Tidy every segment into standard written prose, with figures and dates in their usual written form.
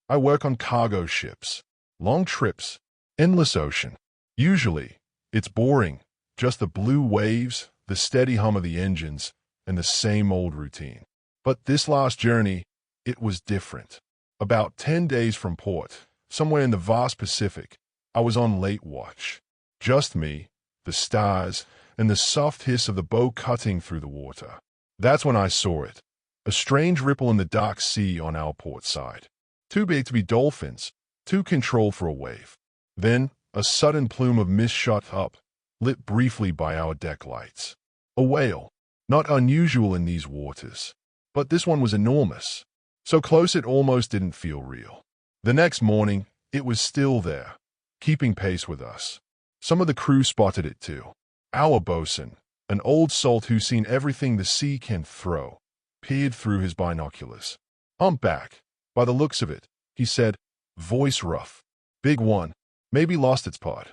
I work on cargo ships. Long trips. Endless ocean. Usually, it's boring. Just the blue waves, the steady hum of the engines, and the same old routine. But this last journey, it was different. About 10 days from port, somewhere in the vast Pacific, I was on late watch. Just me, the stars, and the soft hiss of the bow cutting through the water. That's when I saw it. A strange ripple in the dark sea on our port side. Too big to be dolphins, too controlled for a wave. Then, a sudden plume of mist shot up, lit briefly by our deck lights. A whale. Not unusual in these waters. But this one was enormous. So close it almost didn't feel real. The next morning, it was still there, keeping pace with us. Some of the crew spotted it too. Our bosun, an old salt who's seen everything the sea can throw, peered through his binoculars. Humpback, by the looks of it, he said, voice rough. Big one, maybe lost its pod.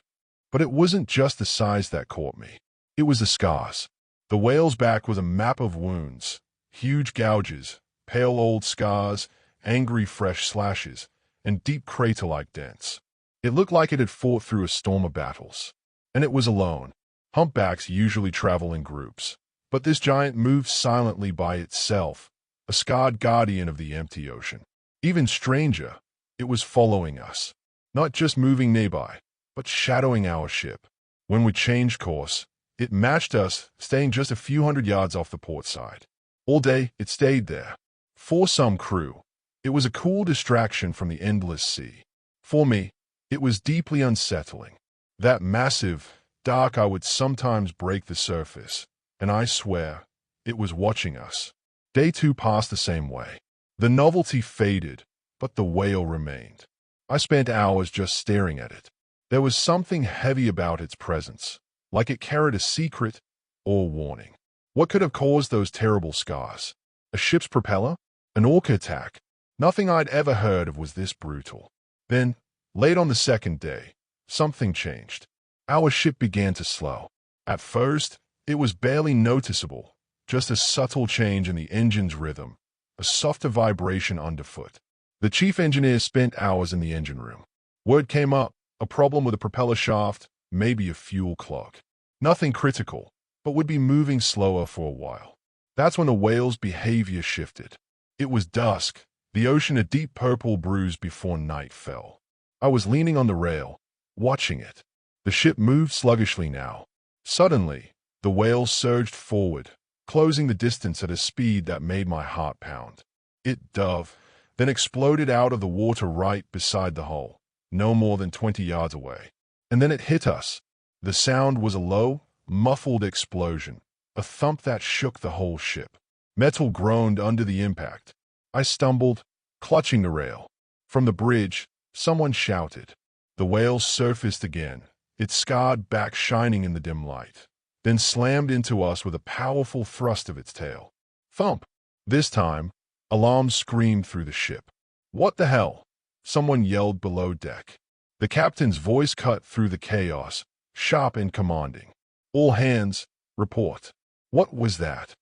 But it wasn't just the size that caught me. It was the scars. The whale's back was a map of wounds, huge gouges, pale old scars, angry fresh slashes, and deep crater-like dents. It looked like it had fought through a storm of battles. And it was alone. Humpbacks usually travel in groups, but this giant moved silently by itself, a scarred guardian of the empty ocean. Even stranger, it was following us, not just moving nearby, but shadowing our ship. When we changed course, it matched us, staying just a few hundred yards off the port side. All day, it stayed there. For some crew, it was a cool distraction from the endless sea. For me, it was deeply unsettling. That massive, dark eye would sometimes break the surface, and I swear, it was watching us. Day 2 passed the same way. The novelty faded, but the whale remained. I spent hours just staring at it. There was something heavy about its presence, like it carried a secret or warning. What could have caused those terrible scars? A ship's propeller? An orca attack? Nothing I'd ever heard of was this brutal. Then, late on the second day, something changed. Our ship began to slow. At first, it was barely noticeable, just a subtle change in the engine's rhythm, a softer vibration underfoot. The chief engineer spent hours in the engine room. Word came up, a problem with a propeller shaft, maybe a fuel clog. Nothing critical, but would be moving slower for a while. That's when the whale's behavior shifted. It was dusk, the ocean a deep purple bruise before night fell. I was leaning on the rail, watching it. The ship moved sluggishly now. Suddenly, the whale surged forward, closing the distance at a speed that made my heart pound. It dove, then exploded out of the water right beside the hull, no more than 20 yards away. And then it hit us. The sound was a low, muffled explosion, a thump that shook the whole ship. Metal groaned under the impact. I stumbled, clutching the rail. From the bridge, someone shouted. The whale surfaced again, its scarred back shining in the dim light, then slammed into us with a powerful thrust of its tail. Thump! This time, alarms screamed through the ship. What the hell? Someone yelled below deck. The captain's voice cut through the chaos, sharp and commanding. All hands, report. What was that?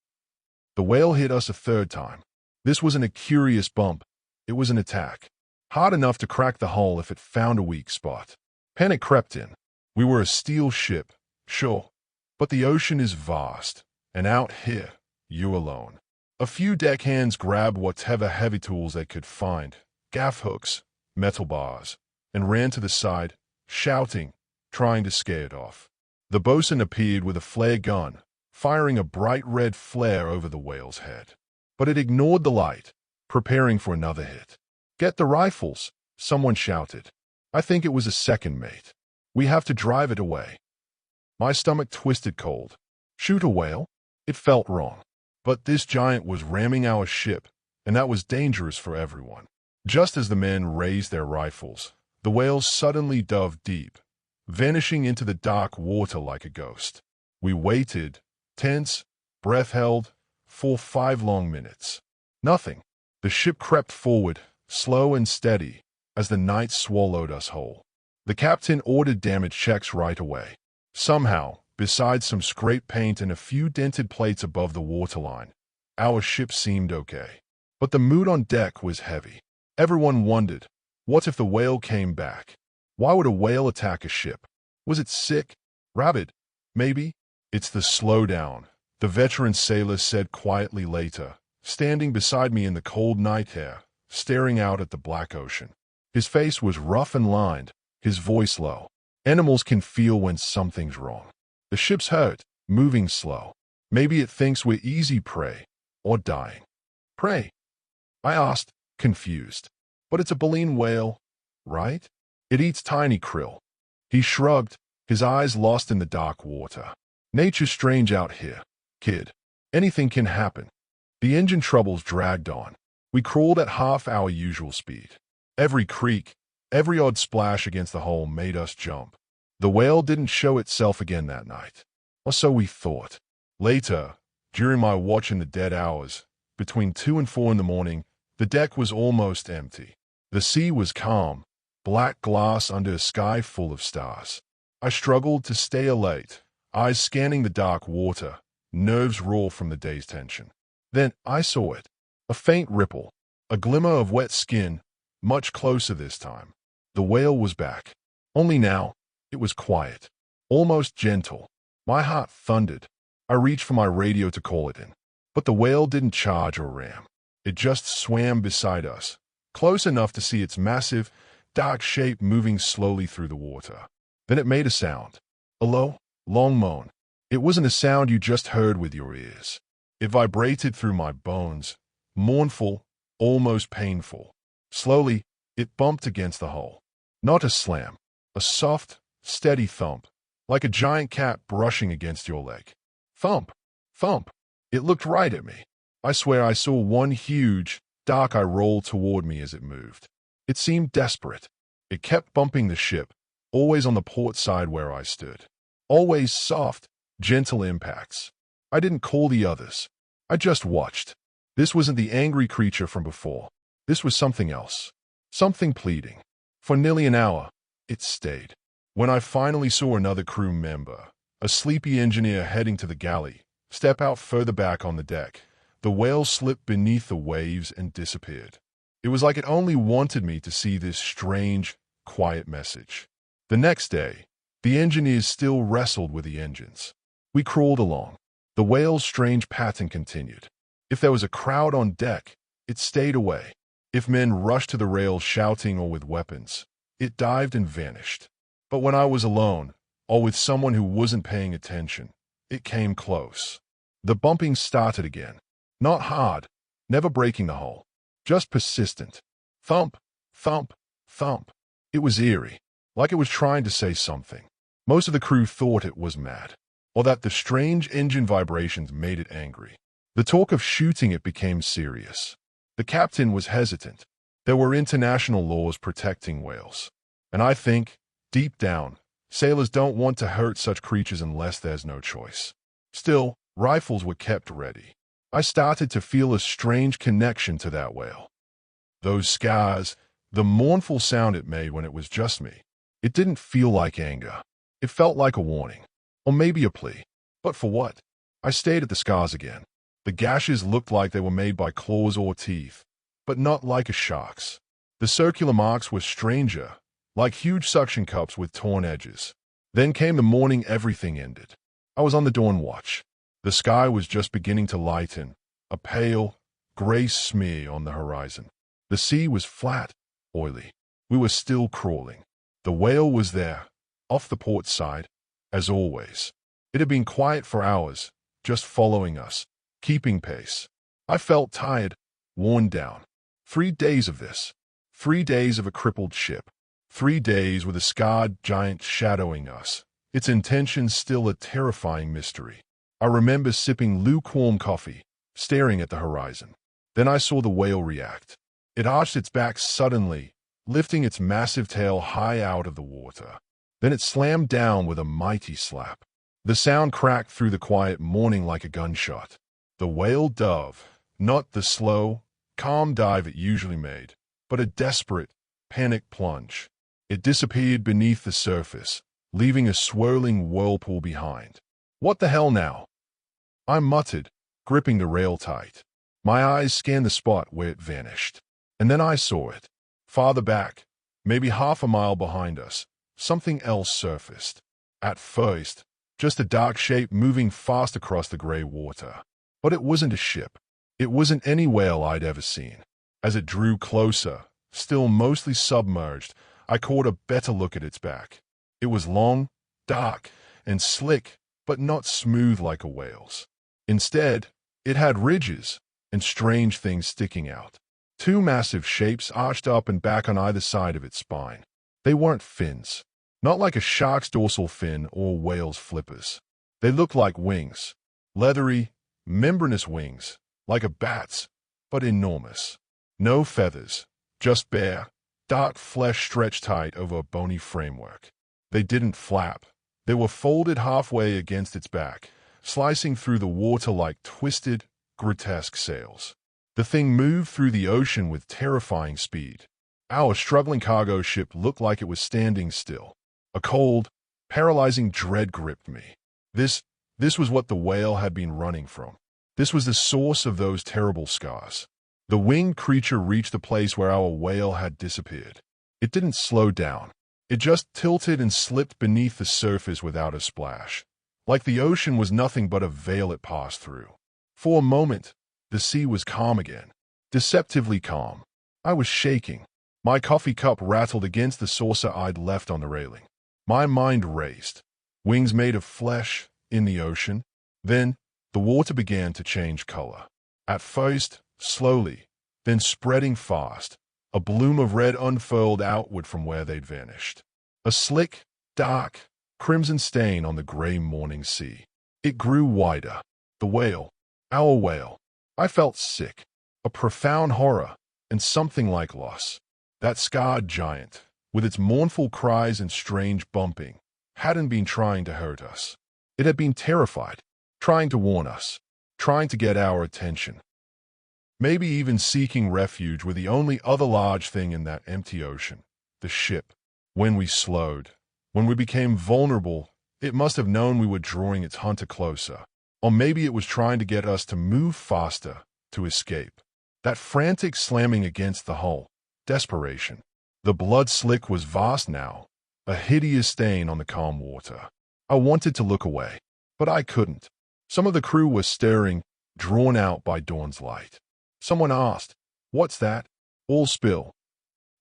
The whale hit us a third time. This wasn't a curious bump. It was an attack. Hard enough to crack the hull if it found a weak spot. Panic crept in. We were a steel ship, sure, but the ocean is vast, and out here, you alone. A few deckhands grabbed whatever heavy tools they could find, gaff hooks, metal bars, and ran to the side, shouting, trying to scare it off. The bosun appeared with a flare gun, firing a bright red flare over the whale's head. But it ignored the light, preparing for another hit. Get the rifles, someone shouted. I think it was a second mate. We have to drive it away. My stomach twisted cold. Shoot a whale? It felt wrong. But this giant was ramming our ship, and that was dangerous for everyone. Just as the men raised their rifles, the whale suddenly dove deep, vanishing into the dark water like a ghost. We waited, tense, breath held, for 5 long minutes. Nothing. The ship crept forward, slow and steady, as the night swallowed us whole. The captain ordered damage checks right away. Somehow, besides some scraped paint and a few dented plates above the waterline, our ship seemed okay. But the mood on deck was heavy. Everyone wondered, What if the whale came back? Why would a whale attack a ship? Was it sick? Rabid? Maybe? It's the slowdown, the veteran sailor said quietly later, standing beside me in the cold night air, staring out at the black ocean. His face was rough and lined, his voice low. Animals can feel when something's wrong. The ship's hurt, moving slow. Maybe it thinks we're easy prey, or dying. Prey? I asked, confused. But it's a baleen whale, right? It eats tiny krill. He shrugged, his eyes lost in the dark water. Nature's strange out here, kid. Anything can happen. The engine troubles dragged on. We crawled at half our usual speed. Every creak, every odd splash against the hull made us jump. The whale didn't show itself again that night. Or so we thought. Later, during my watch in the dead hours, between 2 and 4 in the morning, the deck was almost empty. The sea was calm, black glass under a sky full of stars. I struggled to stay alert, eyes scanning the dark water, nerves raw from the day's tension. Then I saw it. A faint ripple, a glimmer of wet skin, much closer this time. The whale was back. Only now, it was quiet, almost gentle. My heart thundered. I reached for my radio to call it in. But the whale didn't charge or ram. It just swam beside us, close enough to see its massive, dark shape moving slowly through the water. Then it made a sound. A low, long moan. It wasn't a sound you just heard with your ears. It vibrated through my bones, mournful, almost painful. Slowly, it bumped against the hull. Not a slam, a soft, steady thump, like a giant cat brushing against your leg. Thump, thump. It looked right at me. I swear I saw one huge, dark eye roll toward me as it moved. It seemed desperate. It kept bumping the ship, always on the port side where I stood. Always soft, gentle impacts. I didn't call the others. I just watched. This wasn't the angry creature from before. This was something else. Something pleading. For nearly an hour, it stayed. When I finally saw another crew member, a sleepy engineer heading to the galley, step out further back on the deck, the whale slipped beneath the waves and disappeared. It was like it only wanted me to see this strange, quiet message. The next day, the engineers still wrestled with the engines. We crawled along. The whale's strange pattern continued. If there was a crowd on deck, it stayed away. If men rushed to the rails shouting or with weapons, it dived and vanished. But when I was alone, or with someone who wasn't paying attention, it came close. The bumping started again. Not hard, never breaking the hull, just persistent. Thump, thump, thump. It was eerie, like it was trying to say something. Most of the crew thought it was mad, or that the strange engine vibrations made it angry. The talk of shooting it became serious. The captain was hesitant. There were international laws protecting whales. And I think, deep down, sailors don't want to hurt such creatures unless there's no choice. Still, rifles were kept ready. I started to feel a strange connection to that whale. Those scars, the mournful sound it made when it was just me. It didn't feel like anger. It felt like a warning. Or maybe a plea. But for what? I stared at the scars again. The gashes looked like they were made by claws or teeth, but not like a shark's. The circular marks were stranger, like huge suction cups with torn edges. Then came the morning everything ended. I was on the dawn watch. The sky was just beginning to lighten, a pale, gray smear on the horizon. The sea was flat, oily. We were still crawling. The whale was there, off the port side, as always. It had been quiet for hours, just following us, keeping pace. I felt tired, worn down. 3 days of this. 3 days of a crippled ship. 3 days with a scarred giant shadowing us, its intentions still a terrifying mystery. I remember sipping lukewarm coffee, staring at the horizon. Then I saw the whale react. It arched its back suddenly, lifting its massive tail high out of the water. Then it slammed down with a mighty slap. The sound cracked through the quiet morning like a gunshot. The whale dove, not the slow, calm dive it usually made, but a desperate, panic plunge. It disappeared beneath the surface, leaving a swirling whirlpool behind. What the hell now? I muttered, gripping the rail tight. My eyes scanned the spot where it vanished. And then I saw it. Farther back, Maybe half a mile behind us, something else surfaced. At first, just a dark shape moving fast across the gray water. But it wasn't a ship. It wasn't any whale I'd ever seen. As it drew closer, still mostly submerged, I caught a better look at its back. It was long, dark, and slick, but not smooth like a whale's. Instead, it had ridges and strange things sticking out. Two massive shapes arched up and back on either side of its spine. They weren't fins. Not like a shark's dorsal fin or whale's flippers. They looked like wings. Leathery, membranous wings, like a bat's, but enormous. No feathers, just bare, dark flesh stretched tight over a bony framework. They didn't flap. They were folded halfway against its back, slicing through the water like twisted, grotesque sails. The thing moved through the ocean with terrifying speed. Our struggling cargo ship looked like it was standing still. A cold, paralyzing dread gripped me. This was what the whale had been running from. This was the source of those terrible scars. The winged creature reached the place where our whale had disappeared. It didn't slow down. It just tilted and slipped beneath the surface without a splash. Like the ocean was nothing but a veil it passed through. For a moment, the sea was calm again. Deceptively calm. I was shaking. My coffee cup rattled against the saucer I'd left on the railing. My mind raced. Wings made of flesh, in the ocean. Then, the water began to change color. At first, slowly, then spreading fast. A bloom of red unfurled outward from where they'd vanished. A slick, dark, crimson stain on the gray morning sea. It grew wider. The whale. Our whale. I felt sick. A profound horror, and something like loss. That scarred giant, with its mournful cries and strange bumping, hadn't been trying to hurt us. It had been terrified, trying to warn us, trying to get our attention. Maybe even seeking refuge with the only other large thing in that empty ocean, the ship. When we slowed, when we became vulnerable, it must have known we were drawing its hunter closer. Or maybe it was trying to get us to move faster, to escape. That frantic slamming against the hull. Desperation. The blood slick was vast now, a hideous stain on the calm water. I wanted to look away, but I couldn't. Some of the crew was staring, drawn out by dawn's light. Someone asked, "What's that?" All spill.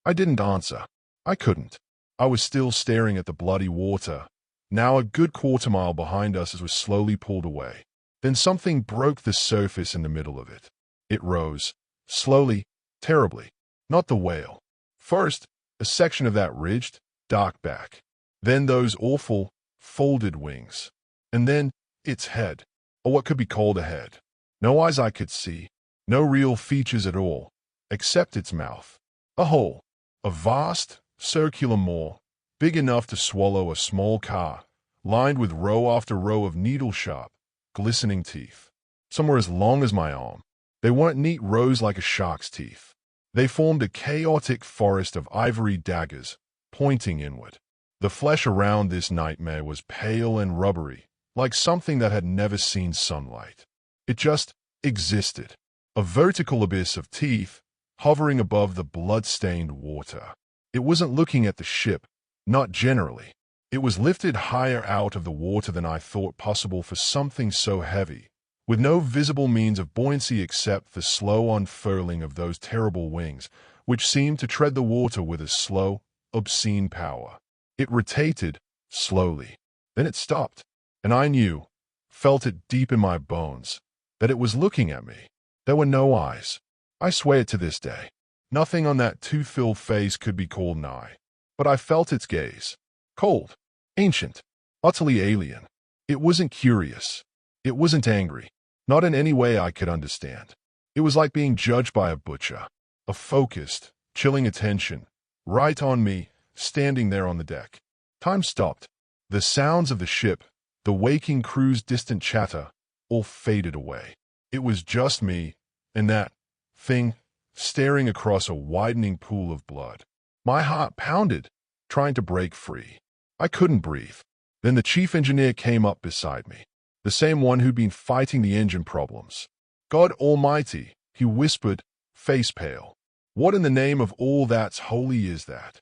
I didn't answer. I couldn't. I was still staring at the bloody water, now a good quarter-mile behind us as we slowly pulled away. Then something broke the surface in the middle of it. It rose, slowly, terribly. Not the whale. First, a section of that ridged, dark back. Then those awful, folded wings. And then, its head, or what could be called a head. No eyes I could see, no real features at all, except its mouth. A hole, a vast, circular maw, big enough to swallow a small car, lined with row after row of needle-sharp, glistening teeth. Some were as long as my arm. They weren't neat rows like a shark's teeth. They formed a chaotic forest of ivory daggers, pointing inward. The flesh around this nightmare was pale and rubbery, like something that had never seen sunlight. It just existed, a vertical abyss of teeth, hovering above the blood-stained water. It wasn't looking at the ship, not generally. It was lifted higher out of the water than I thought possible for something so heavy, with no visible means of buoyancy except the slow unfurling of those terrible wings, which seemed to tread the water with a slow, obscene power. It rotated, slowly. Then it stopped, and I knew, felt it deep in my bones, that it was looking at me. There were no eyes. I swear it to this day. Nothing on that tooth-filled face could be called an eye. But I felt its gaze. Cold, ancient, utterly alien. It wasn't curious. It wasn't angry. Not in any way I could understand. It was like being judged by a butcher. A focused, chilling attention, right on me, standing there on the deck. Time stopped. The sounds of the ship, the waking crew's distant chatter, all faded away. It was just me, and that thing, staring across a widening pool of blood. My heart pounded, trying to break free. I couldn't breathe. Then the chief engineer came up beside me, the same one who'd been fighting the engine problems. "God Almighty," he whispered, face pale. "What in the name of all that's holy is that?"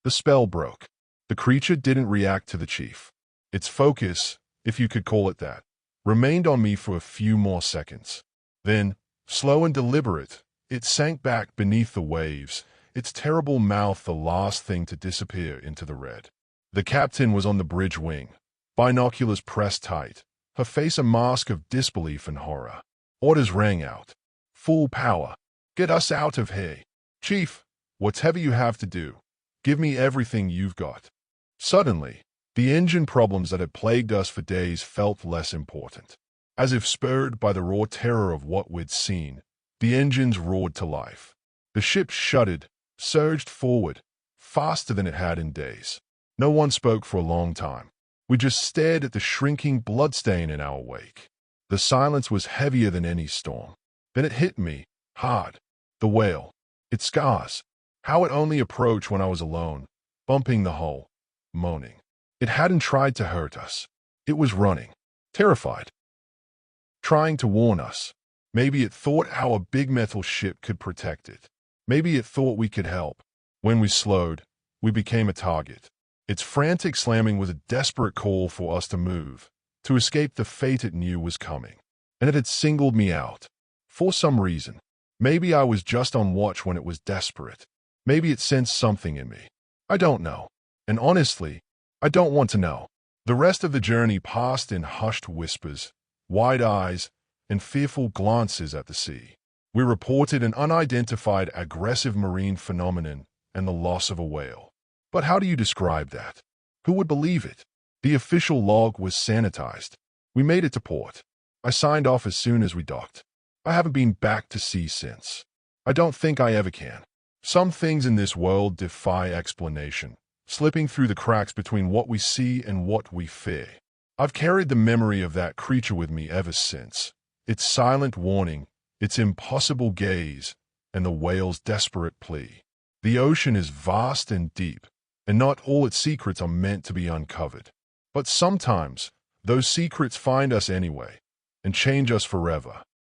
The spell broke. The creature didn't react to the chief. Its focus, if you could call it that, remained on me for a few more seconds. Then, slow and deliberate, it sank back beneath the waves, its terrible mouth the last thing to disappear into the red. The captain was on the bridge wing, binoculars pressed tight, her face a mask of disbelief and horror. Orders rang out. Full power. Get us out of here. Chief, whatever you have to do, give me everything you've got. Suddenly, the engine problems that had plagued us for days felt less important. As if spurred by the raw terror of what we'd seen, the engines roared to life. The ship shuddered, surged forward, faster than it had in days. No one spoke for a long time. We just stared at the shrinking bloodstain in our wake. The silence was heavier than any storm. Then it hit me, hard. The whale. Its scars. How it only approached when I was alone, bumping the hull, moaning. It hadn't tried to hurt us. It was running, terrified, trying to warn us. Maybe it thought our big metal ship could protect it. Maybe it thought we could help. When we slowed, we became a target. Its frantic slamming was a desperate call for us to move, to escape the fate it knew was coming. And it had singled me out. For some reason. Maybe I was just on watch when it was desperate. Maybe it sensed something in me. I don't know. And honestly, I don't want to know. The rest of the journey passed in hushed whispers, wide eyes, and fearful glances at the sea. We reported an unidentified aggressive marine phenomenon and the loss of a whale. But how do you describe that? Who would believe it? The official log was sanitized. We made it to port. I signed off as soon as we docked. I haven't been back to sea since. I don't think I ever can. Some things in this world defy explanation, slipping through the cracks between what we see and what we fear. I've carried the memory of that creature with me ever since. Its silent warning, its impossible gaze, and the whale's desperate plea. The ocean is vast and deep, and not all its secrets are meant to be uncovered. But sometimes, those secrets find us anyway, and change us forever.